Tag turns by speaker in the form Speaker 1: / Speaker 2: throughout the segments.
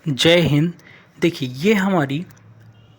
Speaker 1: जय हिंद। देखिए, ये हमारी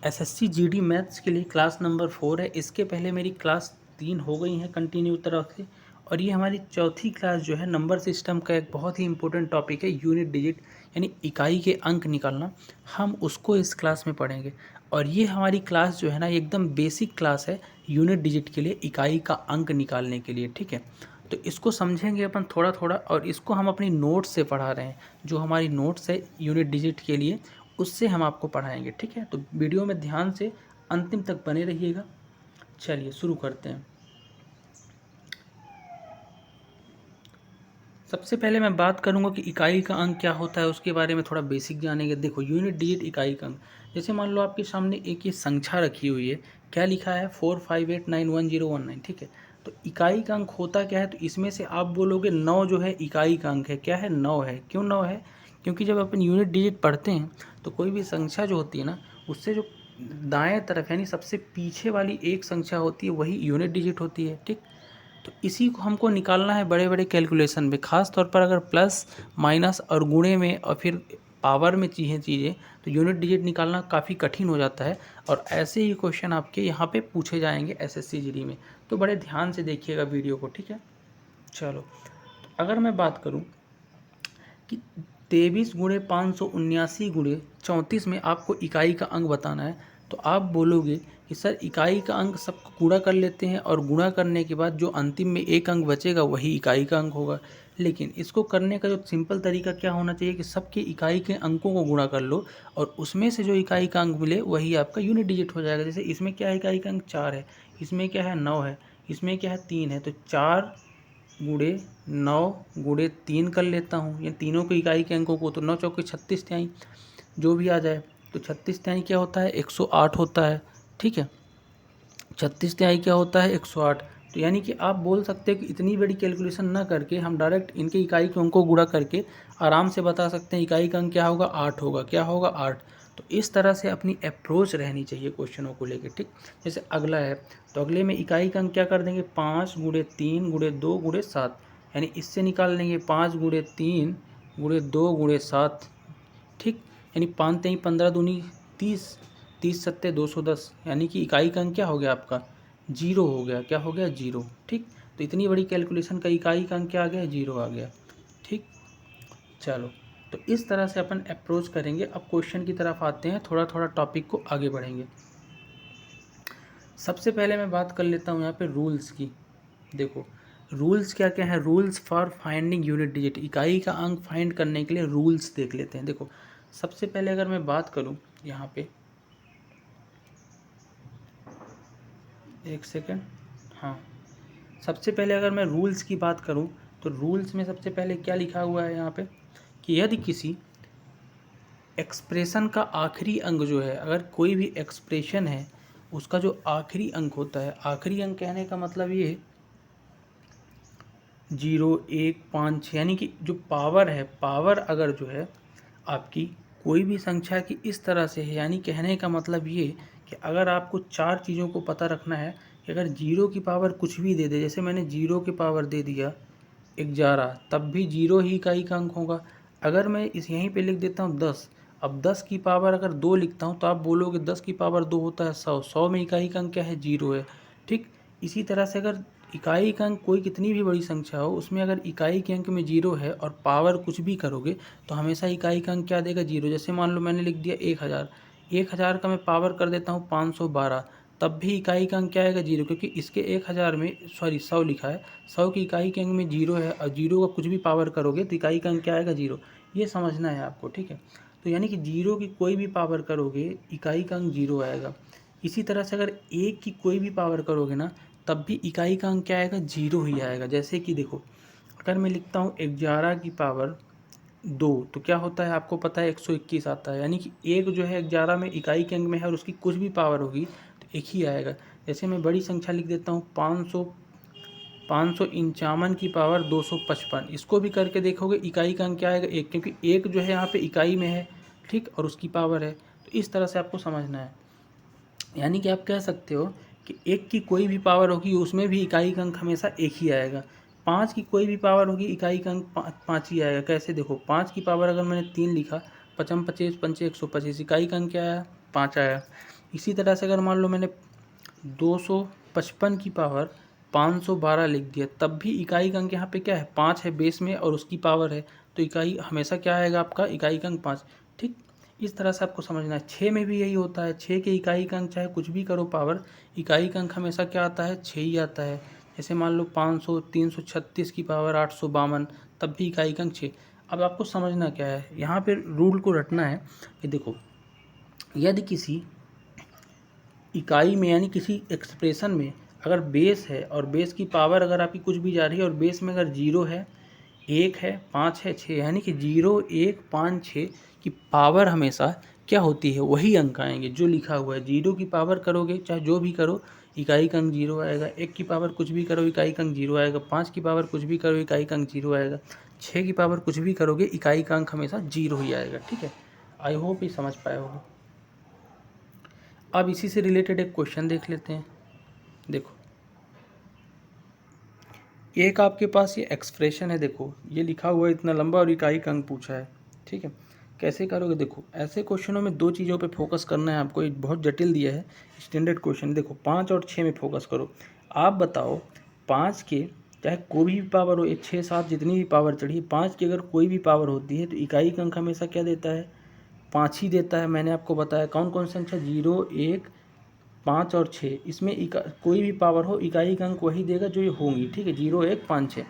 Speaker 1: एसएससी जीडी मैथ्स के लिए क्लास नंबर 4 है। इसके पहले मेरी क्लास 3 हो गई हैं कंटिन्यू तरह से, और ये हमारी चौथी क्लास जो है नंबर सिस्टम का एक बहुत ही इंपॉर्टेंट टॉपिक है, यूनिट डिजिट यानी इकाई के अंक निकालना। हम उसको इस क्लास में पढ़ेंगे, और ये हमारी क्लास जो है ना एकदम बेसिक क्लास है यूनिट डिजिट के लिए, इकाई का अंक निकालने के लिए। ठीक है, तो इसको समझेंगे अपन थोड़ा थोड़ा, और इसको हम अपनी नोट्स से पढ़ा रहे हैं। जो हमारी नोट्स है यूनिट डिजिट के लिए, उससे हम आपको पढ़ाएंगे। ठीक है, तो वीडियो में ध्यान से अंतिम तक बने रहिएगा। चलिए शुरू करते हैं। सबसे पहले मैं बात करूंगा कि इकाई का अंक क्या होता है, उसके बारे में थोड़ा बेसिक जानेंगे। देखो, यूनिट डिजिट इकाई का अंक, जैसे मान लो आपके सामने एक ये संख्या रखी हुई है, क्या लिखा है 458911019। ठीक है, तो इकाई का अंक होता क्या है, तो इसमें से आप बोलोगे 9 जो है इकाई का अंक है। क्या है? 9 है। क्यों 9 है? क्योंकि जब अपन यूनिट डिजिट पढ़ते हैं तो कोई भी संख्या जो होती है ना, उससे जो दाएं तरफ यानी सबसे पीछे वाली एक संख्या होती है वही यूनिट डिजिट होती है। ठीक, तो इसी को हमको निकालना है बड़े बड़े कैलकुलेशन में, ख़ास तौर पर अगर प्लस माइनस और गुणे में और फिर पावर में चीज़ें तो यूनिट डिजिट निकालना काफ़ी कठिन हो जाता है। और ऐसे ही क्वेश्चन आपके यहाँ पे पूछे जाएंगे एसएससी जीडी में, तो बड़े ध्यान से देखिएगा वीडियो को। ठीक है, चलो, तो अगर मैं बात करूँ कि 23 गुणे 579 गुणे 34 में आपको इकाई का अंक बताना है, तो आप बोलोगे कि सर इकाई का अंक सबको गुणा कर लेते हैं, और गुणा करने के बाद जो अंतिम में एक अंक बचेगा वही इकाई का अंक होगा। लेकिन इसको करने का जो सिंपल तरीका क्या होना चाहिए कि सबके इकाई के अंकों को गुणा कर लो, और उसमें से जो इकाई का अंक मिले वही आपका यूनिट डिजिट हो जाएगा। जैसे इसमें क्या है, इकाई का अंक 4 है, इसमें क्या है 9 है, इसमें क्या है 3 है, तो 4 गुणे 9 गुणे 3 कर लेता हूँ, या तीनों को इकाई के अंकों को, तो 9 चौके 36 तिहाई जो भी आ जाए, तो 36 तिहाई क्या होता है 108 होता है। ठीक है, 36 तिहाई क्या होता है 108। तो यानी कि आप बोल सकते हैं कि इतनी बड़ी कैलकुलेशन ना करके हम डायरेक्ट इनके इकाई के अंकों को गुणा करके आराम से बता सकते हैं इकाई का अंक क्या होगा 8 होगा। क्या होगा 8। तो इस तरह से अपनी अप्रोच रहनी चाहिए क्वेश्चनों को लेकर। ठीक, जैसे अगला है, तो अगले में इकाई का अंक क्या कर देंगे 5 गुणे 3 गुणे 2 गुणे 7, यानी इससे निकाल लेंगे 5 गुणे 3 गुणे 2 गुणे 7। ठीक, यानी 5 3 15 दूनी 30, 30 सत्ते 210, यानी कि इकाई का अंक क्या हो गया आपका 0 हो गया। क्या हो गया 0। ठीक, तो इतनी बड़ी कैलकुलेशन का इकाई का अंक क्या आ गया 0 आ गया। ठीक, चलो, तो इस तरह से अपन अप्रोच करेंगे। अब क्वेश्चन की तरफ आते हैं, थोड़ा थोड़ा टॉपिक को आगे बढ़ेंगे। सबसे पहले मैं बात कर लेता हूँ यहाँ पे रूल्स की। देखो, रूल्स क्या क्या है, rules for finding unit digit, इकाई का अंक फाइंड करने के लिए रूल्स देख लेते हैं। देखो, सबसे पहले अगर मैं बात करूँ यहाँ पे, एक सेकेंड, हाँ, सबसे पहले अगर मैं रूल्स की बात करूँ तो रूल्स में सबसे पहले क्या लिखा हुआ है यहाँ पे कि यदि किसी एक्सप्रेशन का आखिरी अंक जो है, अगर कोई भी एक्सप्रेशन है उसका जो आखिरी अंक होता है, आखिरी अंक कहने का मतलब ये 0 1 5 6, यानी कि जो पावर है, पावर अगर जो है आपकी कोई भी संख्या की इस तरह से है, यानी कहने का मतलब ये कि अगर आपको चार चीज़ों को पता रखना है कि अगर 0 की पावर कुछ भी दे दे, जैसे मैंने 0 की पावर दे दिया 11, तब भी 0 ही इकाई का अंक होगा। अगर मैं इस यहीं पे लिख देता हूँ 10, अब 10 की पावर अगर 2 लिखता हूँ तो आप बोलोगे 10 की पावर 2 होता है 100, 100 में इकाई का अंक क्या है 0 है। ठीक, इसी तरह से अगर इकाई का अंक कोई कितनी भी बड़ी संख्या हो, उसमें अगर इकाई के अंक में 0 है और पावर कुछ भी करोगे तो हमेशा इकाई का अंक क्या देगा 0। जैसे मान लो मैंने लिख दिया 1000, 1000 का मैं पावर कर देता हूँ 512, तब भी इकाई का अंक क्या आएगा 0, क्योंकि इसके 1000 में, सॉरी 100 लिखा है, 100 की इकाई के अंक में 0 है, और 0 का कुछ भी पावर करोगे तो इकाई का अंक क्या आएगा 0। ये समझना है आपको। ठीक है, तो यानी कि 0 की कोई भी पावर करोगे इकाई का अंक 0 आएगा। इसी तरह से अगर 1 की कोई भी पावर करोगे ना, तब भी इकाई का अंक क्या आएगा 0 ही आएगा। जैसे कि देखो, अगर मैं लिखता हूँ 11 की पावर 2, तो क्या होता है आपको पता है 121 आता है, यानी कि एक जो है 11 में इकाई के अंक में है और उसकी कुछ भी पावर होगी तो एक ही आएगा। जैसे मैं बड़ी संख्या लिख देता हूँ 551 की पावर 255, इसको भी करके देखोगे इकाई का अंक क्या आएगा 1, क्योंकि एक जो है यहाँ पे इकाई में है। ठीक, और उसकी पावर है, तो इस तरह से आपको समझना है। यानी कि आप कह सकते हो कि 1 की कोई भी पावर होगी उसमें भी इकाई का अंक हमेशा 1 ही आएगा। 5 की कोई भी पावर होगी इकाई का अंक 5 ही आएगा। कैसे? देखो, 5 की पावर अगर मैंने 3 लिखा पचम 25 पंचे 125, इकाई का अंक क्या आया 5 आया। इसी तरह से अगर मान लो मैंने 255 की पावर 512 लिख दिया, तब भी इकाई का अंक यहाँ पे क्या है 5 है बेस में और उसकी पावर है, तो इकाई हमेशा क्या आएगा आपका इकाई का अंक 5। ठीक, इस तरह से आपको समझना है। 6 में भी यही होता है, 6 के इकाई का अंक चाहे कुछ भी करो पावर, इकाई का अंक हमेशा क्या आता है 6 ही आता है। जैसे मान लो 500 336 की पावर 852, तब भी इकाई का अंक 6। अब आपको समझना क्या है, यहाँ पे रूल को रटना है कि देखो, यदि किसी इकाई में यानी किसी एक्सप्रेशन में अगर बेस है और बेस की पावर अगर आपकी कुछ भी जा रही है और बेस में अगर 0 है, 1 है, 5 है, 6, यानी कि 0 1 5 6 की पावर हमेशा क्या होती है वही अंक आएंगे जो लिखा हुआ है। 0 की पावर करोगे चाहे जो भी करो इकाई का अंक 0 आएगा, 1 की पावर कुछ भी करो इकाई का अंक 0 आएगा, 5 की पावर कुछ भी करो इकाई का अंक 0 आएगा, 6 की पावर कुछ भी करोगे इकाई का अंक हमेशा 0 ही आएगा। ठीक है, आई होप ये समझ पाए होगे। अब इसी से रिलेटेड एक क्वेश्चन देख लेते हैं। देखो, एक आपके पास ये एक्सप्रेशन है, देखो ये लिखा हुआ है इतना लंबा और इकाई का अंक पूछा है। ठीक है, कैसे करोगे? देखो, ऐसे क्वेश्चनों में दो चीज़ों पे फोकस करना है आपको, एक बहुत जटिल दिया है स्टैंडर्ड क्वेश्चन। देखो 5 और 6 में फोकस करो। आप बताओ 5 के चाहे कोई भी पावर हो, 6 7 जितनी भी पावर चढ़ी, 5 की अगर कोई भी पावर होती है तो इकाई का अंक हमेशा क्या देता है 5 ही देता है। मैंने आपको बताया कौन कौन सी संख्या 0 1 5 और 6, इसमें कोई भी पावर हो इकाई का अंक वही देगा जो ये होंगी। ठीक है, 0 1 5 6,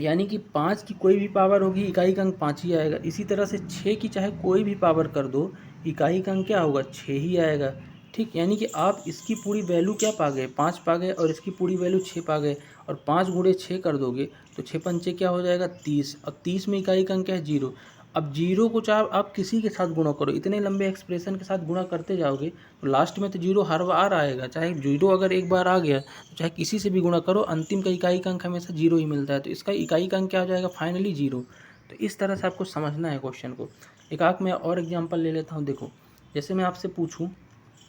Speaker 1: यानी कि 5 की कोई भी पावर होगी इकाई का अंक 5 ही आएगा। इसी तरह से 6 की चाहे कोई भी पावर कर दो इकाई का अंक क्या होगा 6 ही आएगा। ठीक, यानी कि आप इसकी पूरी वैल्यू क्या पा गए 5 पा गए और इसकी पूरी वैल्यू 6 पा गए, और 5 गुणे 6 कर दोगे तो 6 पंचे क्या हो जाएगा 30, और 30 में इकाई का अंक क्या है 0। अब 0 को चाहे आप किसी के साथ गुणा करो, इतने लंबे एक्सप्रेशन के साथ गुणा करते जाओगे तो लास्ट में तो 0 हर बार आएगा। चाहे 0 अगर एक बार आ गया तो चाहे किसी से भी गुणा करो अंतिम का इकाई का अंक हमेशा 0 ही मिलता है, तो इसका इकाई का अंक क्या हो जाएगा फाइनली 0। तो इस तरह से आपको समझना है क्वेश्चन को। एक आध मैं और एग्जांपल ले लेता हूँ। देखो, जैसे मैं आपसे पूछूं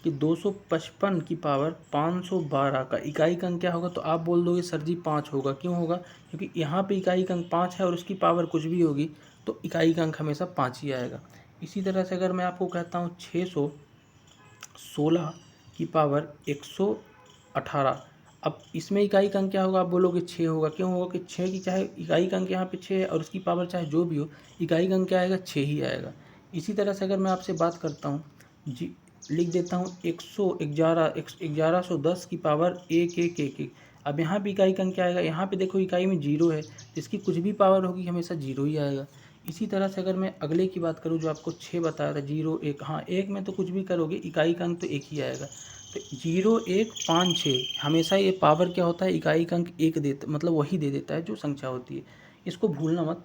Speaker 1: कि 255 की पावर 512 का इकाई का अंक क्या होगा, तो आप बोल दोगे सर जी 5 होगा। क्यों होगा? क्योंकि यहाँ पे इकाई का अंक 5 है और उसकी पावर कुछ भी होगी तो इकाई का अंक हमेशा 5 ही आएगा। इसी तरह से अगर मैं आपको कहता हूँ 616 की पावर 118, अब इसमें इकाई का अंक क्या होगा, आप बोलोगे 6 होगा। क्यों होगा? कि 6 की चाहे इकाई का अंक यहाँ पे 6 है और उसकी पावर चाहे जो भी हो इकाई का अंक क्या आएगा 6 ही आएगा। इसी तरह से अगर मैं आपसे बात करता हूँ जी, लिख देता हूँ 1110 की पावर 1111, अब यहाँ पे इकाई का अंक क्या आएगा, यहाँ पे देखो इकाई में 0 है, जिसकी कुछ भी पावर होगी हमेशा 0 ही आएगा। इसी तरह से अगर मैं अगले की बात करूँ जो आपको 6 बताया था 0 1, हाँ 1 में तो कुछ भी करोगे इकाई का अंक तो 1 ही आएगा। तो 0 1 5 6 हमेशा ये पावर क्या होता है इकाई का अंक 1 देता, मतलब वही दे देता है जो संख्या होती है। इसको भूलना मत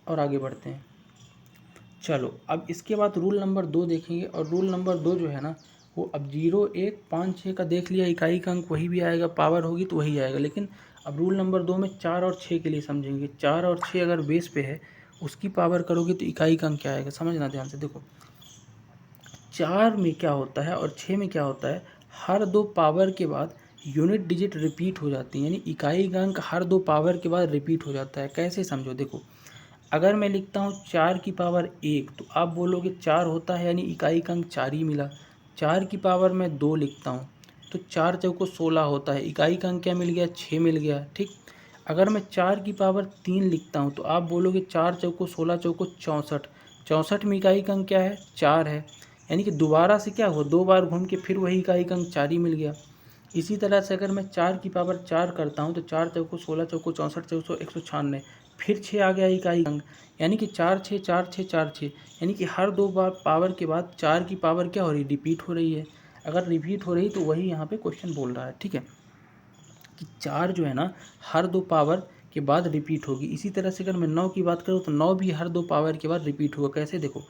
Speaker 1: और आगे बढ़ते हैं। चलो, अब इसके बाद रूल नंबर 2 देखेंगे, और रूल नंबर 2 जो है ना वो अब 0 1 5 6 का देख लिया, इकाई का अंक वही भी आएगा, पावर होगी तो वही आएगा। लेकिन अब रूल नंबर 2 में 4 और 6 के लिए समझेंगे। 4 और 6 अगर बेस पे है उसकी पावर करोगे तो इकाई का अंक क्या आएगा, समझना ध्यान से। देखो 4 में क्या होता है और 6 में क्या होता है, हर दो पावर के बाद यूनिट डिजिट रिपीट हो जाती है, यानी इकाई का अंक हर दो पावर के बाद रिपीट हो जाता है। कैसे समझो? देखो, अगर मैं लिखता हूँ 4 की पावर 1 तो आप बोलोगे 4 होता है यानी इकाई का अंक 4 ही मिला। 4 की पावर मैं 2 लिखता हूँ तो 4 चौको 16 होता है, इकाई का अंक क्या मिल गया 6 मिल गया। ठीक, अगर मैं 4 की पावर 3 लिखता हूँ तो आप बोलोगे 4 चौको 16 चौको 64, 64 में इकाई का अंक क्या है 4 है, यानी कि दोबारा से क्या हुआ 2 बार घूम के फिर वही इकाई का अंक 4 ही मिल गया। इसी तरह से अगर मैं 4 की पावर 4 करता हूँ तो 4 चौको 16 चौको 64 चौको 196, फिर 6 आ गया इकाई अंक, यानी कि 4 6 4 6 4 6, यानी कि हर दो बार पावर के बाद 4 की पावर क्या हो रही है रिपीट हो रही है। अगर रिपीट हो रही तो वही यहाँ पे क्वेश्चन बोल रहा है। ठीक है, कि 4 जो है ना हर दो पावर के बाद रिपीट होगी। इसी तरह से अगर मैं 9 की बात करूँ तो 9 भी हर दो पावर के बाद रिपीट होगा। कैसे? देखो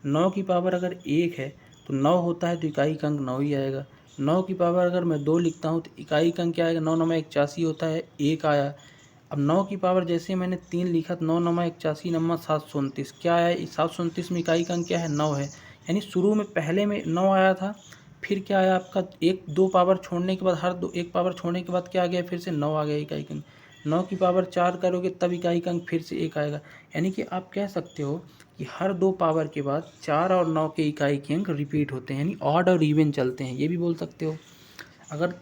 Speaker 1: 9 की पावर अगर 1 है तो 9 होता है तो इकाई का अंक 9 ही आएगा। 9 की पावर अगर मैं 2 लिखता हूँ तो इकाई का अंक क्या आएगा, 9 9 81 होता है, 1 आया। अब 9 की पावर जैसे मैंने 3 लिखा तो 9 9 81 9 729, क्या आया 729 में इकाई का अंक क्या है 9 है, यानी शुरू में पहले में 9 आया था, फिर क्या आया आपका एक दो पावर छोड़ने के बाद हर दो एक पावर छोड़ने के बाद क्या आ गया फिर से 9 आ गया इकाई का अंक। 9 की पावर 4 करोगे तब इकाई का अंक फिर से 1 आएगा। यानी कि आप कह सकते हो कि हर 2 पावर के बाद 4 और 9 के इकाई के अंक रिपीट होते हैं, यानी ऑड और इवन चलते हैं, ये भी बोल सकते हो। अगर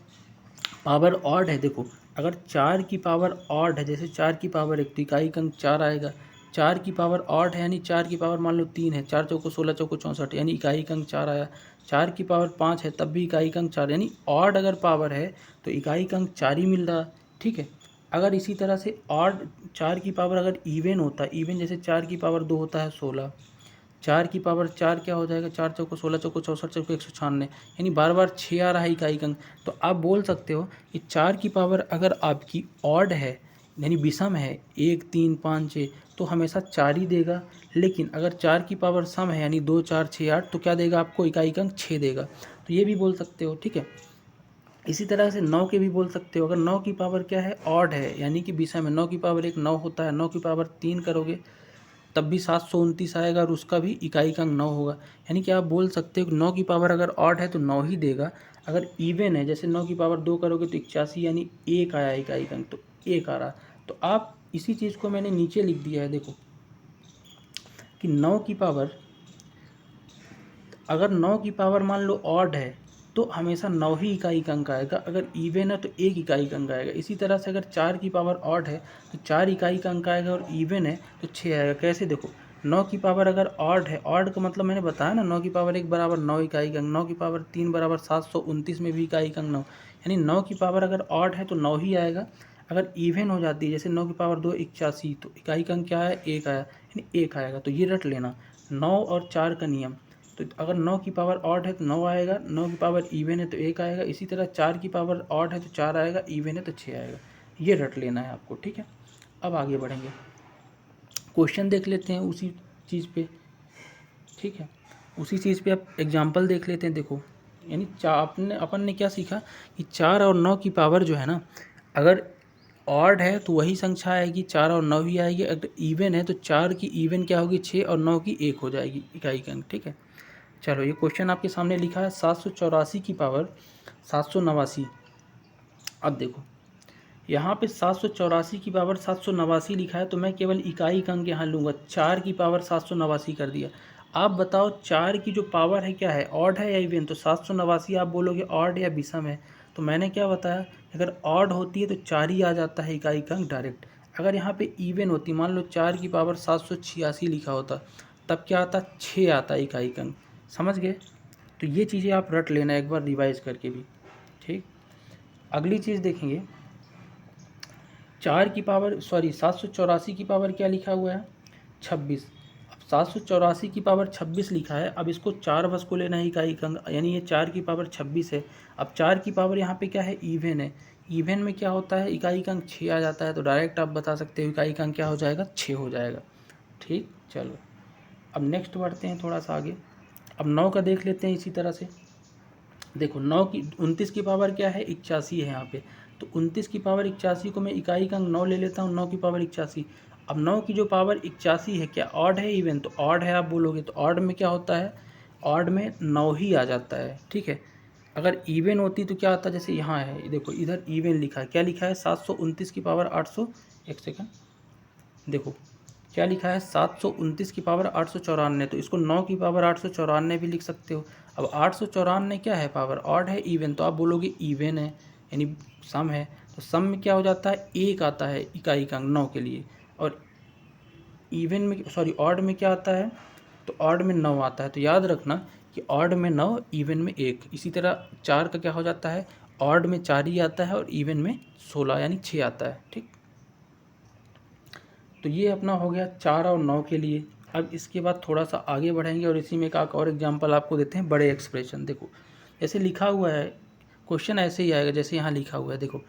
Speaker 1: पावर ऑड है, देखो अगर 4 की पावर ऑड है, जैसे 4 की पावर 1 तो इकाई का अंक 4 आएगा। 4 की पावर ऑड है यानी 4 की पावर मान लो 3 है, 4 चौको 16 चौको 64 यानी इकाई का अंक 4 आया। 4 की पावर 5 है तब भी इकाई का अंक 4, यानी ऑड अगर पावर है तो इकाई का अंक 4 ही मिल रहा। ठीक है। अगर इसी तरह से ऑड 4 की पावर अगर इवन होता है, इवन जैसे 4 की पावर 2 होता है 16, 4 की पावर 4 क्या हो जाएगा, 4 चौको 16 चौको 64 चौको 196, यानी बार बार 6 आ रहा है इकाई का अंक। तो आप बोल सकते हो कि 4 की पावर अगर आपकी ऑड है यानी विषम है 1 3 5 6 तो हमेशा 4 ही देगा। लेकिन अगर 4 की पावर सम है यानी 2 4 6 8 तो क्या देगा आपको, इकाई का अंक 6 देगा। तो ये भी बोल सकते हो। ठीक है। इसी तरह से 9 के भी बोल सकते हो। अगर 9 की पावर क्या है, ऑड है यानी कि विषम है, 9 की पावर 1 9 होता है, 9 की पावर 3 करोगे तब भी 729 आएगा और उसका भी इकाई का अंक 9 होगा। यानी कि आप बोल सकते हो कि 9 की पावर अगर ऑड है तो 9 ही देगा। अगर इवन है जैसे 9 की पावर 2 करोगे तो 81 यानी 1 आया इकाई का अंक, तो 1 आ रहा। तो आप इसी चीज़ को मैंने नीचे लिख दिया है, देखो कि 9 की पावर अगर 9 की पावर मान लो ऑड है तो हमेशा 9 ही इकाई का अंक आएगा। अगर इवन है तो 1 इकाई का अंक आएगा। इसी तरह से अगर 4 की पावर ऑड है तो 4 इकाई का अंक आएगा और इवन है तो 6 आएगा। कैसे, देखो 9 की पावर अगर ऑड है, ऑड का मतलब मैंने बताया ना, 9 की पावर 1 बराबर 9 इकाई का अंक, 9 की पावर 3 बराबर 729 में भी इकाई का अंक 9, यानी 9 की पावर अगर ऑड है तो 9 ही आएगा। अगर इवन हो जाती है जैसे 9 की पावर 2 81 तो इकाई का अंक क्या है, 1 आया, यानी 1 आएगा। तो ये रट लेना 9 और 4 का नियम। तो अगर 9 की पावर ऑड है तो 9 आएगा, 9 की पावर इवन है तो 1 आएगा। इसी तरह 4 की पावर ऑड है तो 4 आएगा, इवन है तो 6 आएगा। ये रट लेना है आपको। ठीक है। अब आगे बढ़ेंगे, क्वेश्चन देख लेते हैं उसी चीज़ पे। ठीक है, उसी चीज़ पे आप एग्जाम्पल देख लेते हैं। देखो यानी अपन ने क्या सीखा कि 4 और 9 की पावर जो है ना, अगर ऑड है तो वही संख्या आएगी, 4 और 9 ही आएगी। अगर इवन है तो 4 की इवन क्या होगी, 6 और 9 की 1 हो जाएगी इकाई का अंक। ठीक है। चलो ये क्वेश्चन आपके सामने लिखा है 784 की पावर 789। अब देखो यहाँ पे 784 की पावर 789 लिखा है तो मैं केवल इकाई का अंक यहाँ लूँगा, 4 की पावर 789 कर दिया। आप बताओ 4 की जो पावर है क्या है, ऑड है या इवन। तो 789 आप बोलोगे ऑड या विषम है। तो मैंने क्या बताया, अगर ऑड होती है तो 4 ही आ जाता है इकाई का अंक डायरेक्ट। अगर यहाँ पे इवन होती, मान लो 4 की पावर 786 लिखा होता, तब क्या आता, 6 आता इकाई का अंक। समझ गए। तो ये चीज़ें आप रट लेना एक बार रिवाइज करके भी। ठीक। अगली चीज़ देखेंगे, 784 की पावर क्या लिखा हुआ है, 26। अब 784 की पावर 26 लिखा है। अब इसको 4 बस को लेना है इकाई का अंक, यानी ये 4 की पावर 26 है। अब 4 की पावर यहाँ पे क्या है, इवन है। इवन में क्या होता है, इकाई का अंक 6 आ जाता है। तो डायरेक्ट आप बता सकते हो इकाई का अंक क्या हो जाएगा, 6 हो जाएगा। ठीक। चलो अब नेक्स्ट बढ़ते हैं थोड़ा सा आगे। अब 9 का देख लेते हैं इसी तरह से। देखो 29 की पावर क्या है, 81 है यहाँ पे। तो 29 की पावर 81 को मैं इकाई का अंक 9 ले लेता हूँ, 9 की पावर 81। अब 9 की जो पावर 81 है क्या ऑड है इवन, तो ऑड है आप बोलोगे। तो ऑड में क्या होता है, ऑड में 9 ही आ जाता है। ठीक है। अगर इवन होती तो क्या आता, जैसे यहाँ है, देखो इधर इवन लिखा है, क्या लिखा है 729 की पावर 800, एक सेकेंड, देखो क्या लिखा है 729 की पावर 894। तो इसको 9 की पावर 894 भी लिख सकते हो। अब 894 क्या है, पावर ऑड है इवन, तो आप बोलोगे इवन है यानी सम है। तो सम में क्या हो जाता है, 1 आता है इकाई का अंक 9 के लिए। और इवन में ऑड में क्या आता है, तो ऑड में 9 आता है। तो याद रखना कि ऑड में 9, इवन में 1। इसी तरह 4 का क्या हो जाता है, ऑड में 4 ही आता है और इवन में 16 यानी 6 आता है। ठीक। तो ये अपना हो गया 4 और 9 के लिए। अब इसके बाद थोड़ा सा आगे बढ़ेंगे और इसी में एक और एग्जांपल आपको देते हैं, बड़े एक्सप्रेशन। देखो जैसे लिखा हुआ है, क्वेश्चन ऐसे ही आएगा जैसे यहाँ लिखा हुआ है। देखो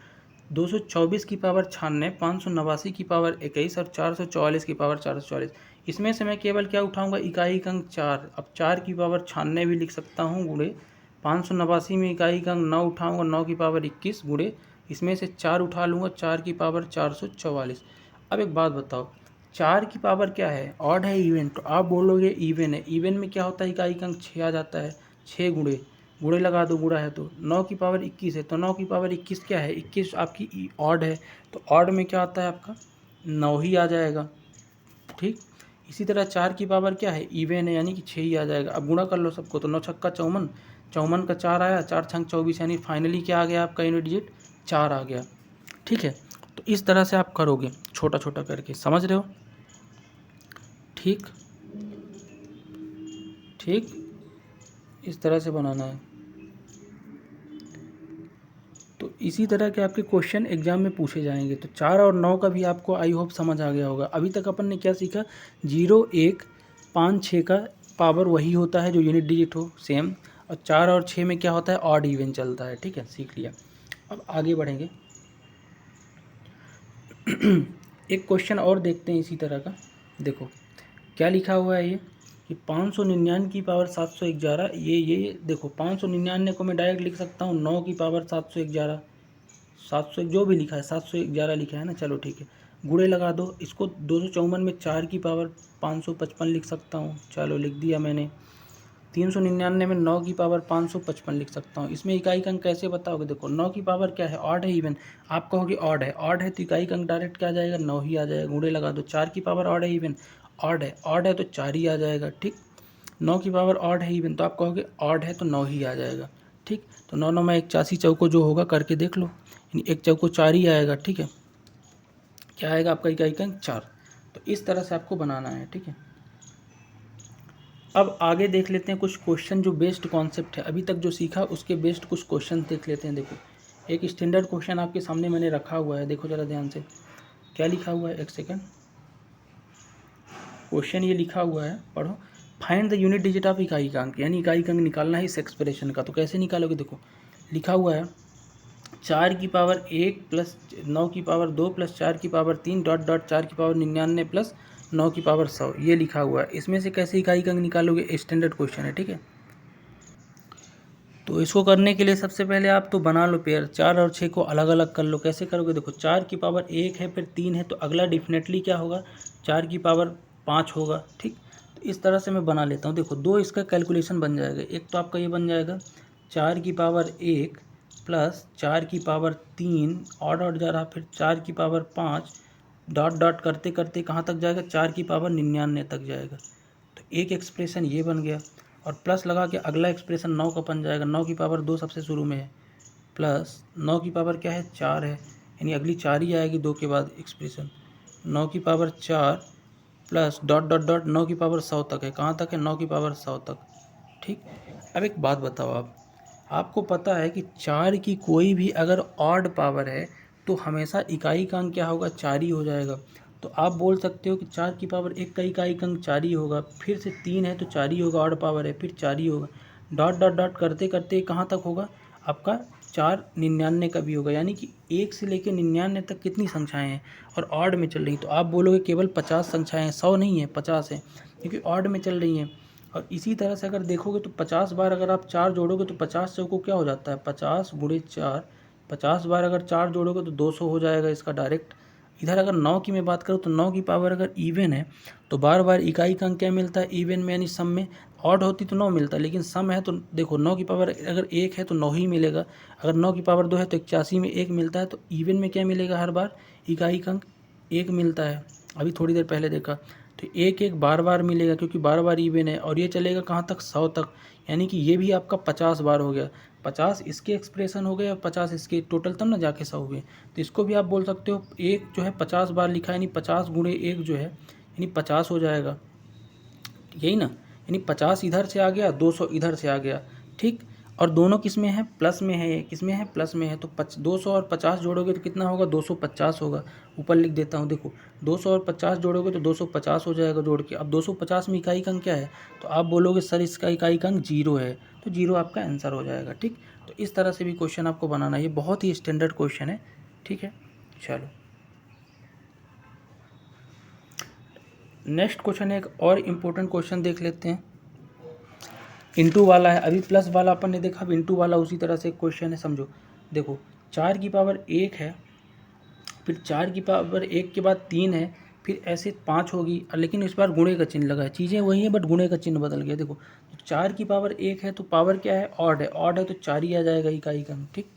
Speaker 1: 224 की पावर 96, 589 की पावर 21 और 444 की पावर 444। इसमें से मैं केवल क्या उठाऊंगा, इकाई का अंक 4। अब 4 की पावर 96 भी लिख सकता हूँ गुणे 589 में इकाई का अंक 9 उठाऊँगा, 9 की पावर 21 गुणे इसमें से 4 उठा लूँगा, 4 की पावर 444। अब एक बात बताओ, 4 की पावर क्या है, ऑड है इवन, तो आप बोलोगे इवन है। इवन में क्या होता है, इकाई का अंक 6 आ जाता है। 6 गुणे गुणे लगा दो, गुणा है तो 9 की पावर 21 है। तो 9 की पावर 21 क्या है, 21 आपकी ऑड है। तो ऑड में क्या आता है आपका 9 ही आ जाएगा। ठीक। इसी तरह 4 की पावर क्या है, इवन है, यानी कि 6 ही आ जाएगा। अब गुणा कर लो सबको, तो 9 छक्का 54, 54 का 4 आया, 4 छंग 24, यानी फाइनली क्या आ गया आपका यूनिट डिजिट 4 आ गया। ठीक है, तो इस तरह से आप करोगे छोटा छोटा करके, समझ रहे हो? ठीक ठीक, इस तरह से बनाना है। तो इसी तरह के आपके क्वेश्चन एग्जाम में पूछे जाएंगे। तो 4 और 9 का भी आपको आई होप समझ आ गया होगा। अभी तक अपन ने क्या सीखा, 0 1 5 6 का पावर वही होता है जो यूनिट डिजिट हो, सेम। और 4 और 6 में क्या होता है, ऑड इवन चलता है। ठीक है, सीख लिया। अब आगे बढ़ेंगे। एक क्वेश्चन और देखते हैं इसी तरह का। देखो क्या लिखा हुआ है ये, कि 599 की पावर 711, ये देखो 599 को मैं डायरेक्ट लिख सकता हूँ 9 की पावर 711, 700 जो भी लिखा है 711 लिखा है ना, चलो ठीक है, गुणे लगा दो इसको। 254 में 4 की पावर 555 लिख सकता हूँ, चलो लिख दिया मैंने। 399 में 9 की पावर 555 लिख सकता हूँ। इसमें इकाई अंक कैसे बताओगे, देखो 9 की पावर क्या है, ऑड है इवन, आप कहोगे ऑड है, ऑड है तो इकाई अंक डायरेक्ट क्या आ जाएगा, 9 ही आ जाएगा, गुणे लगा दो। 4 की पावर ऑड है इवन, ऑड है, ऑड है तो 4 ही आ जाएगा। ठीक, 9 की पावर ऑड है इवन, तो आप कहोगे ऑड है तो 9 ही आ जाएगा। ठीक, तो 9 9 में 81 चौको जो होगा करके देख लो, एक चौको 4 ही आएगा। ठीक है, क्या आएगा आपका इकाई अंक 4। तो इस तरह से आपको बनाना है। ठीक है, अब आगे देख लेते हैं कुछ क्वेश्चन जो बेस्ड कॉन्सेप्ट है, अभी तक जो सीखा उसके बेस्ड कुछ क्वेश्चन देख लेते हैं। देखो एक स्टैंडर्ड क्वेश्चन आपके सामने मैंने रखा हुआ है, देखो ज़रा ध्यान से क्या लिखा हुआ है, एक सेकंड। क्वेश्चन ये लिखा हुआ है, पढ़ो। Find the unit digit of इकाई अंक, यानी इकाई अंक निकालना है इस एक्सप्रेशन का। तो कैसे निकालोगे, देखो लिखा हुआ है 4 की पावर 1 प्लस 9 की पावर 2 प्लस 4 की पावर 3 डॉट डॉट 4 की पावर 99 प्लस 9 की पावर 100, ये लिखा हुआ है। इसमें से कैसे इकाई अंक निकालोगे, स्टैंडर्ड क्वेश्चन है। ठीक है, तो इसको करने के लिए सबसे पहले आप तो बना लो पेयर, 4 और 6 को अलग अलग कर लो। कैसे करोगे, देखो 4 की पावर 1 है फिर 3 है, तो अगला डेफिनेटली क्या होगा, 4 की पावर 5 होगा। ठीक, तो इस तरह से मैं बना लेता हूँ। देखो दो इसका कैलकुलेशन बन जाएगा, एक तो आपका ये बन जाएगा 4 की पावर 1 प्लस 4 की पावर 3 ऑड ऑड जा रहा, फिर 4 की पावर 5 डॉट डॉट करते करते कहाँ तक जाएगा, 4 की पावर 99 तक जाएगा। तो एक एक्सप्रेशन ये बन गया, और प्लस लगा के अगला एक्सप्रेशन 9 का बन जाएगा। 9 की पावर 2 सबसे शुरू में है, प्लस 9 की पावर क्या है, 4 है, यानी अगली 4 ही आएगी 2 के बाद एक्सप्रेशन। 9 की power 4 plus dot dot dot 9 की पावर 100 तक है, कहाँ तक है, 9 की पावर 100 तक। ठीक, अब एक बात बताओ, आपको पता है कि 4 की कोई भी अगर ऑड पावर है तो हमेशा इकाई का अंक क्या होगा, 4 ही हो जाएगा। तो आप बोल सकते हो कि 4 की पावर 1 का इकाई का अंक 4 ही होगा, फिर से 3 है तो 4 ही होगा, ऑड पावर है फिर 4 ही होगा, डॉट डॉट डॉट करते करते कहाँ तक होगा आपका, 4 99 का भी होगा। यानी कि 1 से लेकर 99 तक कितनी संख्याएं हैं और ऑड में चल रही, तो आप बोलोगे केवल 50 संख्याएं हैं, 100 नहीं है 50 है, क्योंकि ऑड में चल रही हैं। और इसी तरह से अगर देखोगे तो 50 बार अगर आप 4 जोड़ोगे तो 50 चौको क्या हो जाता है, 50 गुणे 4, 50 बार अगर 4 जोड़ोगे तो 200 हो जाएगा इसका डायरेक्ट। इधर अगर 9 की मैं बात करूँ तो 9 की पावर अगर इवन है तो बार बार इकाई का अंक क्या मिलता है, इवन में, यानी सम में। ऑड होती तो 9 मिलता, लेकिन सम है तो देखो 9 की पावर अगर 1 है तो 9 ही मिलेगा, अगर 9 की पावर 2 है तो 81 में 1 मिलता है, तो इवन में क्या मिलेगा, हर बार इकाई का अंक 1 मिलता है। अभी थोड़ी देर पहले देखा तो 1 बार बार मिलेगा, क्योंकि बार बार इवन है, और ये चलेगा कहाँ तक, 100 तक। यानी कि ये भी आपका 50 बार हो गया, 50 इसके एक्सप्रेशन हो गए और 50 इसके, टोटल तब ना जाके 100 हुए। तो इसको भी आप बोल सकते हो, एक जो है 50 बार लिखा है, यानी 50 गुणे 1 जो है यानी 50 हो जाएगा, यही ना, यानी 50 इधर से आ गया, 200 इधर से आ गया। ठीक, और दोनों किस में है, प्लस में है, किस में है, प्लस में है, तो 200 और 50 जोड़ोगे तो कितना होगा, 250 होगा। ऊपर लिख देता हूँ, देखो 200 और 50 जोड़ोगे तो 250 हो जाएगा जोड़ के। अब 250 में इकाई का अंक क्या है, तो आप बोलोगे सर इसका इकाई का अंक 0 है, तो 0 आपका आंसर हो जाएगा। ठीक, तो इस तरह से भी क्वेश्चन आपको बनाना है, ये बहुत ही स्टैंडर्ड क्वेश्चन है। ठीक है, चलो नेक्स्ट क्वेश्चन, एक और इम्पोर्टेंट क्वेश्चन देख लेते हैं। इंटू वाला है, अभी प्लस वाला अपन ने देखा, अब इंटू वाला उसी तरह से क्वेश्चन है, समझो। देखो 4 की पावर 1 है, फिर 4 की पावर 1 के बाद 3 है, फिर ऐसे 5 होगी, लेकिन इस बार गुणे का चिन्ह लगा है, चीज़ें वही है बट गुणे का चिन्ह बदल गया। देखो 4 की पावर 1 है तो पावर क्या है, ऑड है, ऑड है तो 4 ही आ जाएगा इकाई का। ठीक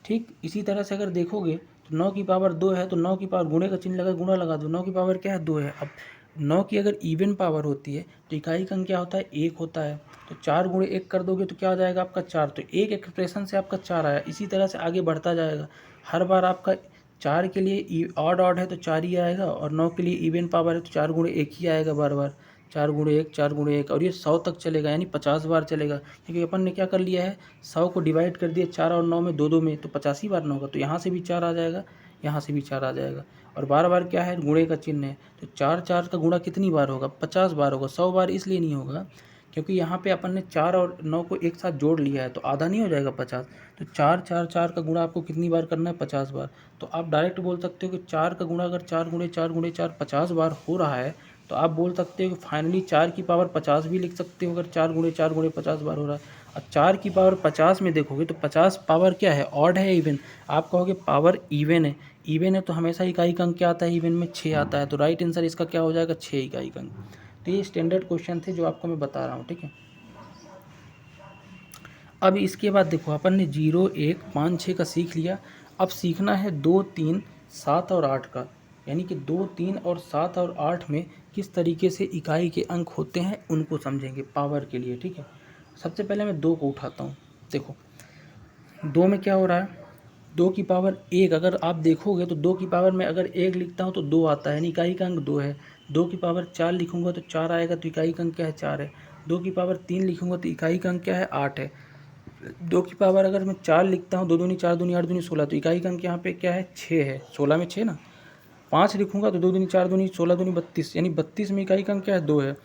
Speaker 1: ठीक, इसी तरह से अगर देखोगे तो 9 की पावर 2 है तो 9 की पावर गुणे का चिन्ह लगा, गुणा लगा दो, 9 की पावर क्या है, 2 है। अब 9 की अगर इवन पावर होती है तो इकाई का अंक क्या होता है, 1 होता है। तो 4 गुणे 1 कर दोगे तो क्या हो जाएगा आपका 4। तो एक एक्सप्रेशन से आपका 4 आया। इसी तरह से आगे बढ़ता जाएगा। हर बार आपका 4 के लिए ऑड ऑड है तो 4 ही आएगा, और 9 के लिए इवन पावर है तो 4 गुणे 1 ही आएगा बार बार। 4 गुणे 1, 4 गुणे 1, और ये 100 तक चलेगा, यानी 50 बार चलेगा। क्योंकि अपन ने क्या कर लिया है, 100 को डिवाइड कर दिया 4 और 9 में, 2 2 में, तो 85 बार ना होगा। तो यहाँ से भी 4 आ जाएगा, यहाँ से भी 4 आ जाएगा। और बार बार क्या है, गुणे का चिन्ह है। तो 4 4 का गुणा कितनी बार होगा, 50 बार होगा। 100 बार इसलिए नहीं होगा क्योंकि यहाँ पे अपन ने 4 और 9 को एक साथ जोड़ लिया है, तो आधा नहीं हो जाएगा 50। तो 4 4 4 का गुणा आपको कितनी बार करना है, 50 बार। तो आप डायरेक्ट बोल सकते हो कि 4 का गुणा अगर 4 गुणे 4 गुणे 4 50 बार हो रहा है, तो आप बोल सकते हो कि फाइनली 4 की पावर 50 भी लिख सकते हो अगर 4 गुणे 4 गुणे 50 बार हो रहा है। और 4 की पावर 50 में देखोगे तो 50 पावर क्या है, ऑड है, इवन। आप कहोगे पावर इवन है, इवन है तो हमेशा इकाई का अंक क्या आता है, इवन में 6 आता है। तो राइट आंसर इसका क्या हो जाएगा, 6 इकाई का अंक। तो ये स्टैंडर्ड क्वेश्चन थे जो आपको मैं बता रहा हूँ, ठीक है। अब इसके बाद देखो, अपन ने 0 1 5 6 का सीख लिया। अब सीखना है 2 3 7 और 8 का, यानी कि 2 3 और 7 और 8 में किस तरीके से इकाई के अंक होते हैं उनको समझेंगे पावर के लिए, ठीक है। सबसे पहले मैं 2 को उठाता हूँ। देखो 2 में क्या हो रहा है, 2 की पावर 1, अगर आप देखोगे तो 2 की पावर में अगर 1 लिखता हूँ तो 2 आता है, यानी इकाई का अंक 2 है। 2 की पावर 4 लिखूंगा तो 4 आएगा, तो इकाई का अंक क्या है, 4 है। 2 की पावर 3 लिखूंगा तो इकाई का अंक क्या है, 8 है। 2 की पावर अगर मैं 4 लिखता हूँ, 2 दूनी 4 दूनी 8 दूनी 16, तो इकाई का अंक यहाँ पे क्या है, 6 है। 16 में 6 ना। 5 लिखूंगा तो 2 दूनी 4 दूनी 16 दूनी 32, यानी 32 में इकाई का अंक क्या है, 2 है।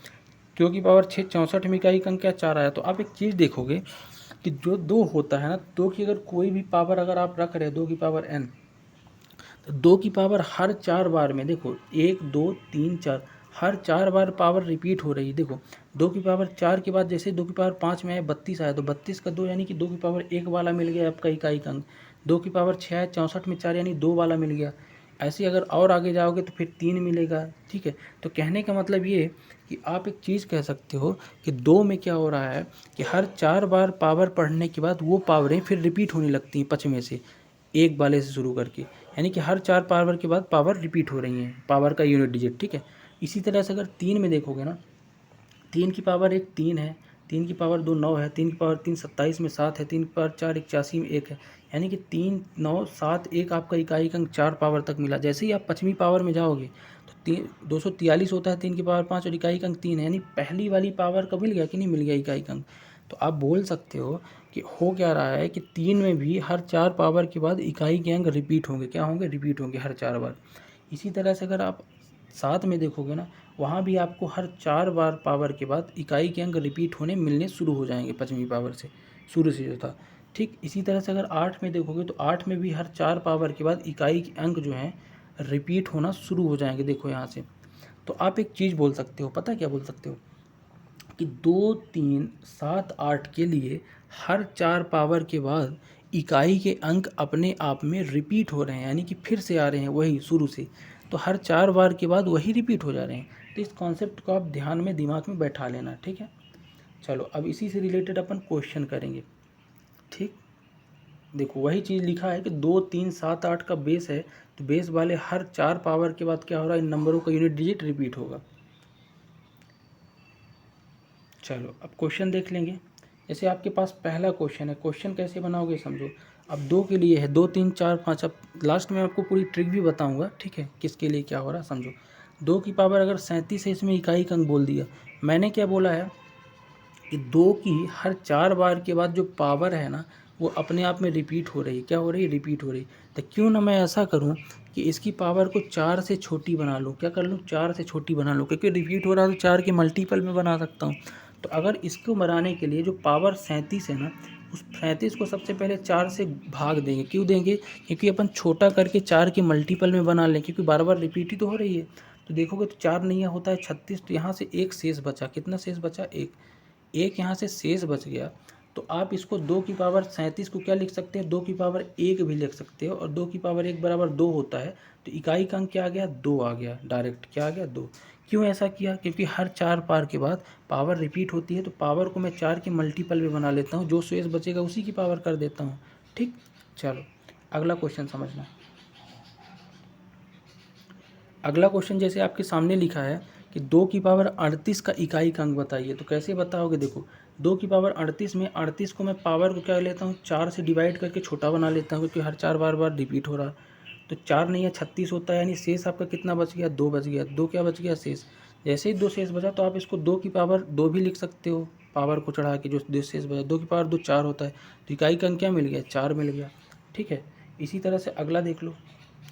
Speaker 1: 2 की पावर 6 64 में इकाई का अंक क्या है, 4 आया। तो आप एक चीज़ देखोगे कि जो 2 होता है ना, 2 की अगर कोई भी पावर अगर आप रख रहे हैं, 2 की पावर n, तो 2 की पावर हर 4 बार में देखो 1 2 3 4, हर 4 बार पावर रिपीट हो रही है। देखो 2 की पावर 4 के बाद जैसे 2 की पावर 5 में आया 32 आया, तो 32 का 2, यानी कि 2 की पावर 1 वाला मिल गया आपका इकाई का अंक। 2 की पावर 6 है, 64 में 4, यानी 2 वाला मिल गया। ऐसे अगर और आगे जाओगे तो फिर 3 मिलेगा, ठीक है। तो कहने का मतलब ये कि आप एक चीज़ कह सकते हो कि 2 में क्या हो रहा है कि हर 4 बार पावर पढ़ने के बाद वो पावरें फिर रिपीट होने लगती हैं पचमे से, एक वाले से शुरू करके, यानी कि हर 4 पावर के बाद पावर रिपीट हो रही हैं, पावर का यूनिट डिजिट, ठीक है। इसी तरह से अगर 3 में देखोगे ना, 3 की पावर 1 3 है, 3 की पावर 2 9 है, 3 की पावर 3 27 में 7 है, 3 की पावर 4 81 में 1 है, यानी कि 3 9 7 1 आपका इकाई का अंक 4 पावर तक मिला। जैसे ही आप 5वीं पावर में जाओगे तो 243 होता है, 3 की पावर 5 और इकाई का अंक 3 है, यानी पहली वाली पावर का मिल गया कि नहीं मिल गया इकाई का अंक। तो आप बोल सकते हो कि हो क्या रहा है कि 3 में भी हर 4 पावर के बाद इकाई के अंक रिपीट होंगे, क्या होंगे, रिपीट होंगे हर 4 बार। इसी तरह से अगर आप 7 में देखोगे ना, वहाँ भी आपको हर 4 बार पावर के बाद इकाई के अंक रिपीट होने मिलने शुरू हो जाएंगे 5वीं पावर से, शुरू से जो था, ठीक। इसी तरह से अगर 8 में देखोगे तो 8 में भी हर 4 पावर के बाद इकाई के अंक जो हैं रिपीट होना शुरू हो जाएंगे, देखो यहाँ से। तो आप एक चीज़ बोल सकते हो, पता है क्या बोल सकते हो, कि 2 3 7 8 के लिए हर 4 पावर के बाद इकाई के अंक अपने आप में रिपीट हो रहे हैं, यानी कि फिर से आ रहे हैं वही शुरू से। तो हर 4 बार के बाद वही रिपीट हो जा रहे हैं। तो इस कॉन्सेप्ट को आप ध्यान में दिमाग में बैठा लेना, ठीक है। चलो अब इसी से रिलेटेड अपन क्वेश्चन करेंगे, ठीक। देखो वही चीज़ लिखा है कि 2 3 7 8 का बेस है, तो बेस वाले हर 4 पावर के बाद क्या हो रहा है, इन नंबरों का यूनिट डिजिट रिपीट होगा। चलो अब क्वेश्चन देख लेंगे। जैसे आपके पास पहला क्वेश्चन है, क्वेश्चन कैसे बनाओगे समझो। अब 2 के लिए है 2 3 4 5, अब लास्ट में आपको पूरी ट्रिक भी बताऊंगा, ठीक है, किसके लिए क्या हो रहा है समझो। 2 की पावर अगर 37 है, इसमें इकाई का अंक बोल दिया। मैंने क्या बोला है कि 2 की हर 4 बार के बाद जो पावर है ना, वो अपने आप में रिपीट हो रही है, क्या हो रही है, रिपीट हो रही। तो क्यों ना मैं ऐसा करूं कि इसकी पावर को 4 से छोटी बना लूं, क्या कर लूं, 4 से छोटी बना लूं, क्योंकि रिपीट हो रहा है तो 4 के मल्टीपल में बना सकता हूं। तो अगर इसको बनाने के लिए जो पावर 37 है ना, उस 37 को सबसे पहले 4 से भाग देंगे। क्यों देंगे, क्योंकि अपन छोटा करके 4 के मल्टीपल में बना लें, क्योंकि बार बार रिपीट ही तो हो रही है। तो देखोगे तो 4 नहीं होता है 36, तो यहाँ से एक शेष बचा, कितना शेष बचा, एक, एक यहाँ से शेष बच गया। तो आप इसको 2 की पावर 37 को क्या लिख सकते हैं, 2 की पावर 1 भी लिख सकते हो, और 2 की पावर 1 बराबर 2 होता है। तो इकाई का अंक क्या आ गया, 2 आ गया, डायरेक्ट क्या आ गया, 2। क्यों ऐसा किया, क्योंकि हर 4 पावर के बाद पावर रिपीट होती है, तो पावर को मैं 4 के मल्टीपल में बना लेता हूँ, जो शेष बचेगा उसी की पावर कर देता हूँ, ठीक। चलो अगला क्वेश्चन समझना। अगला क्वेश्चन जैसे आपके सामने लिखा है कि कि 2 की पावर 38 का इकाई का अंक बताइए। तो कैसे बताओगे, देखो 2 की पावर 38 में 38 को मैं पावर को क्या लेता हूँ, 4 से डिवाइड करके छोटा बना लेता हूँ, क्योंकि हर 4 बार बार रिपीट हो रहा। तो 4 नहीं है 36 होता है, यानी शेष आपका कितना बच गया, 2 बच गया। 2 क्या बच गया, शेष। जैसे ही 2 शेष बचा तो आप इसको 2 की पावर 2 भी लिख सकते हो, पावर को चढ़ा के जो शेष बचा। 2 की पावर 2 4 होता है, तो इकाई का अंक क्या मिल गया, 4 मिल गया। ठीक है, इसी तरह से अगला देख लो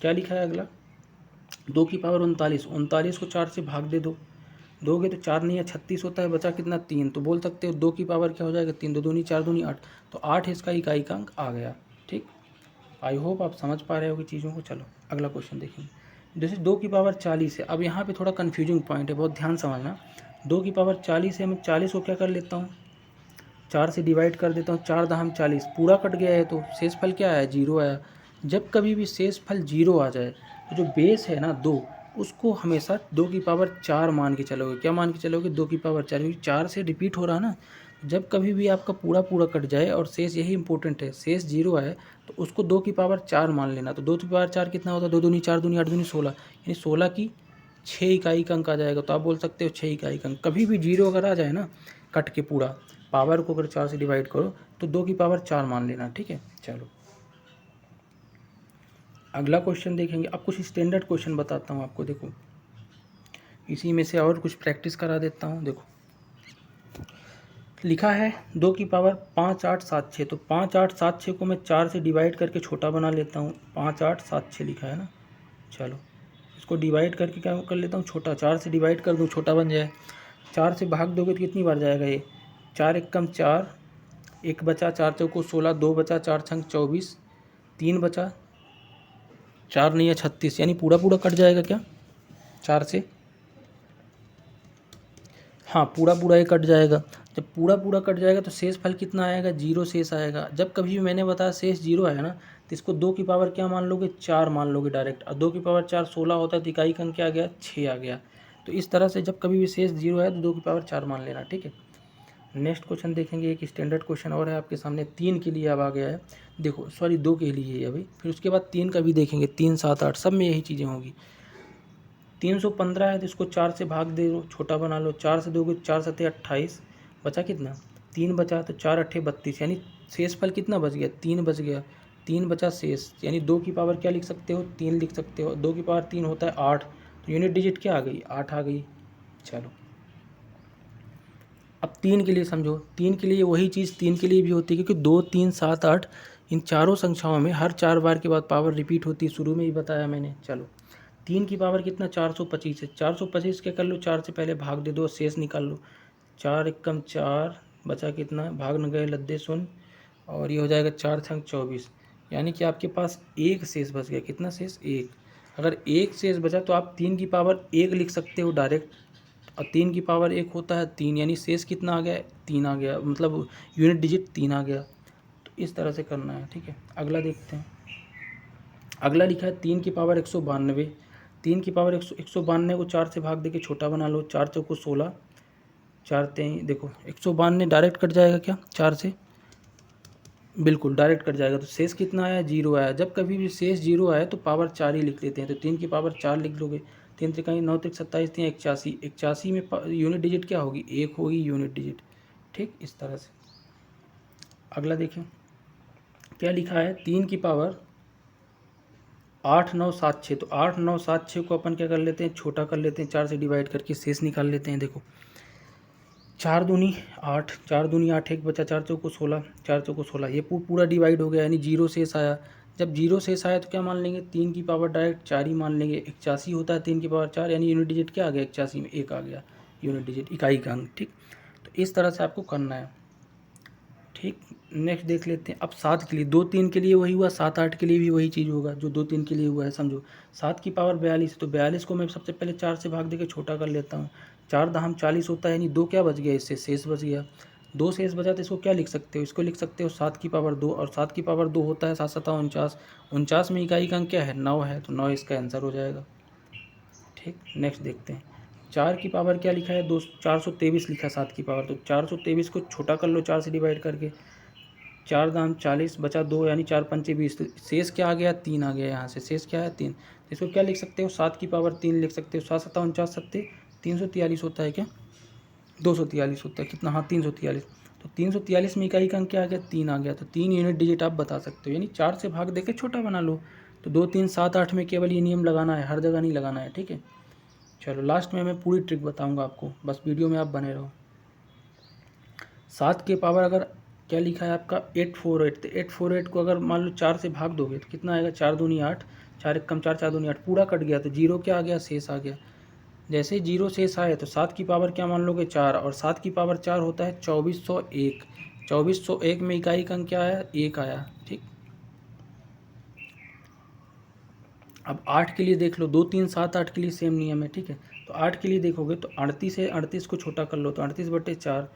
Speaker 1: क्या लिखा है अगला। 2 की पावर 39, 39 को 4 से भाग दे दो, दोगे तो 4 नहीं है 36 होता है, बचा कितना, 3। तो बोल सकते हो 2 की पावर क्या हो जाएगा, 3। 2 दूनी 4 दूनी 8, तो 8 इसका इकाई का अंक आ गया। ठीक, आई होप आप समझ पा रहे हो कि चीज़ों को। चलो अगला क्वेश्चन देखेंगे। जैसे 2 की पावर 40 है, अब यहाँ पे थोड़ा कन्फ्यूजिंग पॉइंट है, बहुत ध्यान समझना। 2 की पावर 40 है, मैं 40 को क्या कर लेता हूँ, 4 से डिवाइड कर देता हूँ, 4 दहम 40, पूरा कट गया है, तो शेषफल क्या आया, 0 आया। जब कभी भी शेषफल 0 आ जाए तो जो बेस है ना 2, उसको हमेशा 2 की पावर 4 मान के चलोगे। क्या मान के चलोगे, 2 की पावर 4, क्योंकि 4 से रिपीट हो रहा ना। जब कभी भी आपका पूरा पूरा कट जाए और शेष, यही इंपॉर्टेंट है, शेष 0 आए तो उसको 2 की पावर 4 मान लेना। तो 2 की पावर 4 कितना होता है, 2 दूनी 4 दूनी 8 दूनी 16, यानी 16 की 6 इकाई का अंक आ जाएगा। तो आप बोल सकते हो 6 इकाई का अंक। कभी भी 0 अगर आ जाए ना कट के पूरा, पावर को अगर 4 से डिवाइड करो तो 2 की पावर 4 मान लेना। ठीक है, चलो अगला क्वेश्चन देखेंगे। अब कुछ स्टैंडर्ड क्वेश्चन बताता हूँ आपको, देखो इसी में से और कुछ प्रैक्टिस करा देता हूँ। देखो लिखा है 2 की पावर 5 8 7 6, तो 5 8 7 6 को मैं 4 से डिवाइड करके छोटा बना लेता हूँ। 5 8 7 6 लिखा है ना, चलो इसको डिवाइड करके क्या कर लेता हूँ, छोटा। 4 से डिवाइड कर दूँ, छोटा बन जाए। 4 से भाग दोगे तो कितनी बार जाएगा ये, 4 एक कम 4, 1 बचा, 4 चौको 16, 2 बचा, 4 छंग 24, 3 बचा, 4 नहीं है 36, यानी पूरा पूरा कट जाएगा क्या 4 से, हाँ पूरा पूरा ही कट जाएगा। जब पूरा पूरा कट जाएगा तो शेष फल कितना आएगा, 0 शेष आएगा। जब कभी भी मैंने बताया शेष 0 आया ना, तो इसको 2 की पावर क्या मान लोगे, 4 मान लोगे डायरेक्ट। और 2 की पावर 4 16 होता है, तो इकाई का अंक क्या आ गया, 6 आ गया। तो इस तरह से जब कभी भी शेष 0 आया तो 2 की पावर 4 मान लेना। ठीक है, नेक्स्ट क्वेश्चन देखेंगे। एक स्टैंडर्ड क्वेश्चन और है आपके सामने, 3 के लिए अब आ गया है। देखो सॉरी 2 के लिए है अभी, फिर उसके बाद 3 का भी देखेंगे। 3 7 8 सब में यही चीज़ें होंगी। 315 है तो इसको 4 से भाग दे दो, छोटा बना लो। 4 से दोगे 4 सत्ते 28, बचा कितना, 3 बचा, तो 4 अट्ठे 32, यानी शेष फल कितना बच गया, 3 बच गया। 3 बचा शेष, यानी 2 की पावर क्या लिख सकते हो, 3 लिख सकते हो। 2 की पावर 3 होता है 8, तो यूनिट डिजिट क्या आ गई, 8 आ गई। चलो अब 3 के लिए समझो। 3 के लिए वही चीज़ 3 के लिए भी होती है, क्योंकि 2 3 7 8 इन चारों संख्याओं में हर 4 बार के बाद पावर रिपीट होती है, शुरू में ही बताया मैंने। चलो 3 की पावर कितना, 425 है। 425 क्या कर लो, 4 से पहले भाग दे दो, शेष निकाल लो। 4 एकम 4, बचा कितना, भाग न गए लद्दे सुन, और ये हो जाएगा 4 छंग 24, यानी कि आपके पास एक शेष बच गया। कितना शेष, एक। अगर एक शेष बचा तो आप 3 की पावर 1 लिख सकते हो डायरेक्ट, और 3 की पावर 1 होता है 3, यानी शेष कितना आ गया, 3 आ गया, मतलब यूनिट डिजिट 3 आ गया। तो इस तरह से करना है। ठीक है, अगला देखते हैं। अगला लिखा है 3 की पावर 192। 3 की पावर 192 को 4 से भाग दे के छोटा बना लो। 4 चौको 16, 4 तेईस, देखो 192 डायरेक्ट कट जाएगा क्या 4 से, बिल्कुल डायरेक्ट कट जाएगा। तो शेष कितना आया, 0 आया। जब कभी भी शेष 0 आया तो पावर 4 ही लिख लेते हैं, तो 3 की पावर 4 लिख लोगे। 3 त्रिकाई 9 त्रिक 27, 3 81, 81 में यूनिट डिजिट क्या होगी, 1 होगी यूनिट डिजिट। ठीक, इस तरह से। अगला देखें क्या लिखा है, 3 की पावर 8 9 7 6, तो 8 9 7 6 को अपन क्या कर लेते हैं, छोटा कर लेते हैं, 4 से डिवाइड करके शेष निकाल लेते हैं। देखो 4 दूनी 8, 4 दूनी 8, एक बचा, 4 चौको 16, 4 चौको 16, ये पूरा डिवाइड हो गया, यानी 0 शेष आया। जब 0 शेष आया तो क्या मान लेंगे, 3 की पावर डायरेक्ट 4 ही मान लेंगे। 81 होता है 3 की पावर 4, यानी यूनिट डिजिट क्या आ गया, 81 में 1 आ गया यूनिट डिजिट, इकाई का अंक। ठीक, तो इस तरह से आपको करना है। ठीक, नेक्स्ट देख लेते हैं। अब 7 के लिए, 2 3 के लिए वही हुआ, 7 8 के लिए भी वही चीज़ होगा जो 2 3 के लिए हुआ है। समझो 7 की पावर 42 है, तो 42 को मैं सबसे पहले 4 से भाग देकर छोटा कर लेता हूँ। 4 दहम 40 होता है, यानी 2 क्या बच गया, इससे शेष बच गया। 2 शेष बचा तो इसको क्या लिख सकते हो, इसको लिख सकते हो 7 की पावर 2, और 7 की पावर 2 होता है 7 7 49, 49 में इकाई का अंक क्या है, 9 है, तो 9 इसका आंसर हो जाएगा। ठीक, नेक्स्ट देखते हैं। 4 की पावर क्या लिखा है, 423 लिखा है 7 की पावर, तो 423 को छोटा कर लो 4 से डिवाइड करके। 4 दाम 40, बचा 2, यानी 4 पंचे 20, तो शेष क्या आ गया, 3 आ गया। यहाँ से शेष क्या है, 3, तो इसको क्या लिख सकते हो, 7 की पावर 3 लिख सकते हो। 7 7 49 सत्ते 343 होता है क्या, 243 होता है कितना, हाँ 343। तो 343 में इकाई का अंक क्या आ गया, 3 आ गया। तो 3 यूनिट डिजिट आप बता सकते हो, यानी 4 से भाग देके छोटा बना लो। तो 2 3 7 8 में केवल ये नियम लगाना है, हर जगह नहीं लगाना है, ठीक है। चलो लास्ट में मैं पूरी ट्रिक बताऊंगा आपको, बस वीडियो में आप बने रहो। 7 के पावर अगर क्या लिखा है आपका 848, तो 848 को अगर मान लो 4 से भाग दोगे तो कितना आएगा, 4 दूनी 8, 4 एक कम 4, 4 दूनी 8, पूरा कट गया तो जीरो क्या आ गया, शेष आ गया। जैसे ही जीरो शेष आए तो 7 की पावर क्या मान लोगे, 4, और 7 की पावर 4 होता है 2401। 2401 में इकाई का अंक क्या आया, 1 आया, ठीक। अब 8 के लिए देख लो, 2 3 7 8 के लिए सेम नियम है, ठीक है। तो 8 के लिए देखोगे तो 38 है, 38 को छोटा कर लो तो 38/4,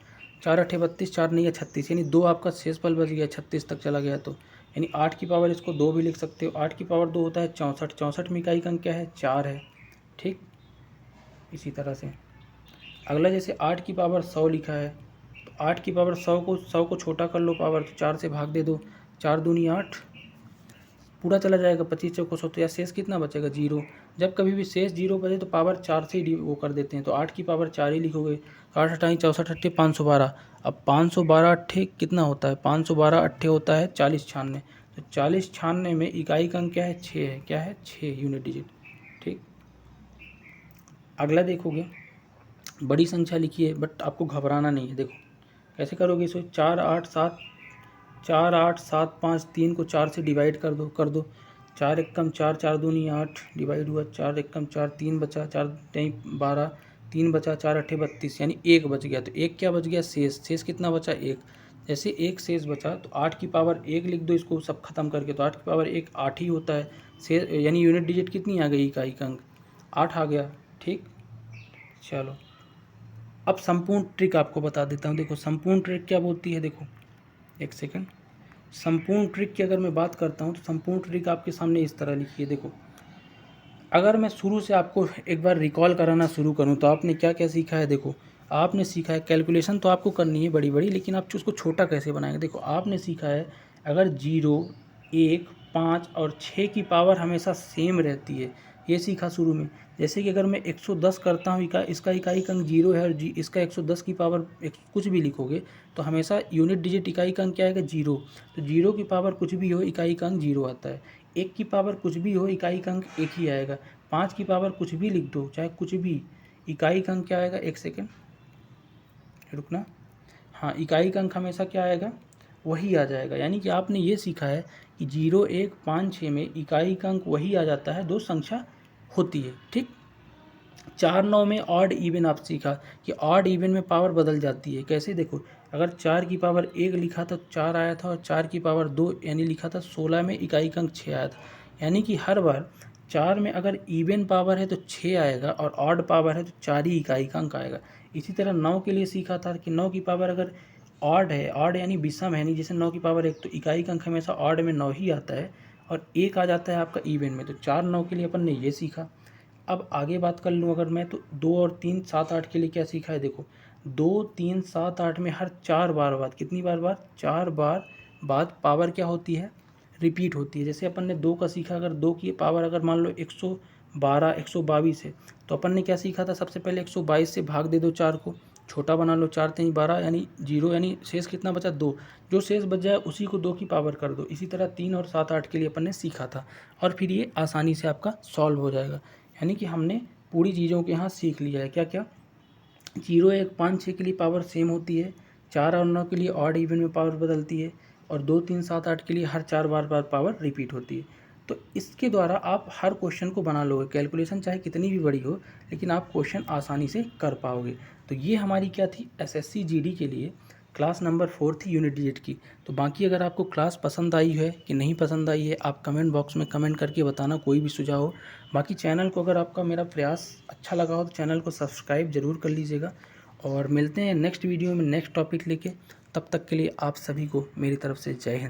Speaker 1: 4 8 32, 4 नहीं है 36, यानी 2 आपका शेष पल बच गया, 36 तक चला गया। तो यानी 8 की पावर इसको 2 भी लिख सकते हो। 8 की पावर 2 होता है 64, 64 में इकाई का अंक क्या है, 4 है, ठीक। इसी तरह से अगला जैसे 8 की पावर 100 लिखा है, तो 8 की पावर 100 को छोटा कर लो पावर, तो 4 से भाग दे दो, 4 दूनी 8, पूरा चला जाएगा, 25 चौको 100, तो या शेष कितना बचेगा, जीरो। जब कभी भी शेष जीरो बचे तो पावर 4 से ही वो कर देते हैं, तो 8 की पावर 4 ही लिखोगे। 8 अट्ठाई 64 अट्ठे 512। अब 512 अट्ठे कितना होता है, 512 अट्ठे होता है 40 96। तो 40 96 में इकाई का अंक क्या है, 6 है, क्या है, 6 यूनिट डिजिट, ठीक। अगला देखोगे, बड़ी संख्या लिखी है बट आपको घबराना नहीं है। देखो कैसे करोगे इसको, 4 8 7, 4 8 7 5, 3 को 4 से डिवाइड कर दो। 4 एक कम 4, 4 दूनी 8, डिवाइड हुआ, 4 एक कम 4, 3 बचा, 4 नहीं 12, 3 बचा, 4 अट्ठे 32, यानी 1 बच गया। तो 1 क्या बच गया, शेष। शेष कितना बचा, 1। जैसे 1 शेष बचा तो 8 की पावर 1 लिख दो इसको सब खत्म करके, तो 8 की पावर 1 8 ही होता है। शेष यानी यूनिट डिजिट कितनी आ गई, इकाई का अंक 8 आ गया, ठीक। चलो अब संपूर्ण ट्रिक आपको बता देता हूँ। देखो संपूर्ण ट्रिक क्या बोलती है, देखो एक सेकंड। संपूर्ण ट्रिक की अगर मैं बात करता हूँ तो संपूर्ण ट्रिक आपके सामने इस तरह लिखी है। देखो अगर मैं शुरू से आपको एक बार रिकॉल कराना शुरू करूँ तो आपने क्या क्या सीखा है। देखो आपने सीखा है कैलकुलेशन तो आपको करनी है बड़ी बड़ी, लेकिन आप उसको छोटा कैसे बनाएंगे। देखो आपने सीखा है अगर 0 1 5 और 6 की पावर हमेशा सेम रहती है, ये सीखा शुरू में। जैसे कि अगर मैं 110 करता हूँ, इसका इकाई का अंक 0 है और इसका 110 की पावर कुछ भी लिखोगे तो हमेशा यूनिट डिजिट इकाई का अंक क्या आएगा, 0। तो 0 की पावर कुछ भी हो इकाई का अंक 0 आता है। 1 की पावर कुछ भी हो इकाई का अंक 1 ही आएगा। 5 की पावर कुछ भी लिख दो, चाहे कुछ भी, इकाई का अंक क्या आएगा, एक सेकेंड रुकना, हाँ इकाई का अंक हमेशा क्या आएगा, वही आ जाएगा। यानी कि आपने ये सीखा है कि 0 1 5 6 में इकाई का अंक वही आ जाता है, दो संख्या होती है, ठीक। 4 9 में ऑड इवन आप सीखा कि ऑड इवन में पावर बदल जाती है। कैसे, देखो अगर 4 की पावर 1 लिखा था 4 आया था, और 4 की पावर 2 यानी लिखा था 16 में इकाई का अंक 6 आया था। यानी कि हर बार 4 में अगर इवन पावर है तो 6 आएगा और ऑड पावर है तो 4 ही इकाई का अंक आएगा। इसी तरह 9 के लिए सीखा था कि 9 की पावर अगर ऑड है, ऑड यानी विषम है, नहीं जैसे 9 की पावर 1, तो इकाई का अंक हमेशा ऑड में 9 ही आता है और 1 आ जाता है आपका इवन में। तो 4 9 के लिए अपन ने ये सीखा। अब आगे बात कर लूँ अगर मैं, तो 2 और 3 7 8 के लिए क्या सीखा है। देखो 2 3 7 8 में हर 4 बार बाद, कितनी बार 4 बार बाद पावर क्या होती है, रिपीट होती है। जैसे अपन ने 2 का सीखा, अगर 2 की पावर अगर मान लो 112 122 है तो अपन ने क्या सीखा था, सबसे पहले 122 से भाग दे दो 4 को, छोटा बना लो, 4 3 12 यानी 0, यानी शेष कितना बचा, 2। जो शेष बच जाए उसी को 2 की पावर कर दो। इसी तरह 3 और 7 8 के लिए अपन ने सीखा था, और फिर ये आसानी से आपका सॉल्व हो जाएगा। यानी कि हमने पूरी चीज़ों के यहाँ सीख लिया है। क्या क्या, 0 1 5 6 के लिए पावर सेम होती है, 4 और 9 के लिए ऑड इवन में पावर बदलती है, और 2 3 7 8 के लिए हर 4 बार पावर रिपीट होती है। तो इसके द्वारा आप हर क्वेश्चन को बना लोगे, कैलकुलेशन चाहे कितनी भी बड़ी हो लेकिन आप क्वेश्चन आसानी से कर पाओगे। तो ये हमारी क्या थी, एसएससी जीडी के लिए क्लास नंबर 4 थी यूनिट डिजिट की। तो बाकी अगर आपको क्लास पसंद आई है कि नहीं पसंद आई है, आप कमेंट बॉक्स में कमेंट करके बताना, कोई भी सुझाव हो। बाकी चैनल को अगर आपका मेरा प्रयास अच्छा लगा हो तो चैनल को सब्सक्राइब ज़रूर कर लीजिएगा, और मिलते हैं नेक्स्ट वीडियो में नेक्स्ट टॉपिक लेके। तब तक के लिए आप सभी को मेरी तरफ से जय हिंद।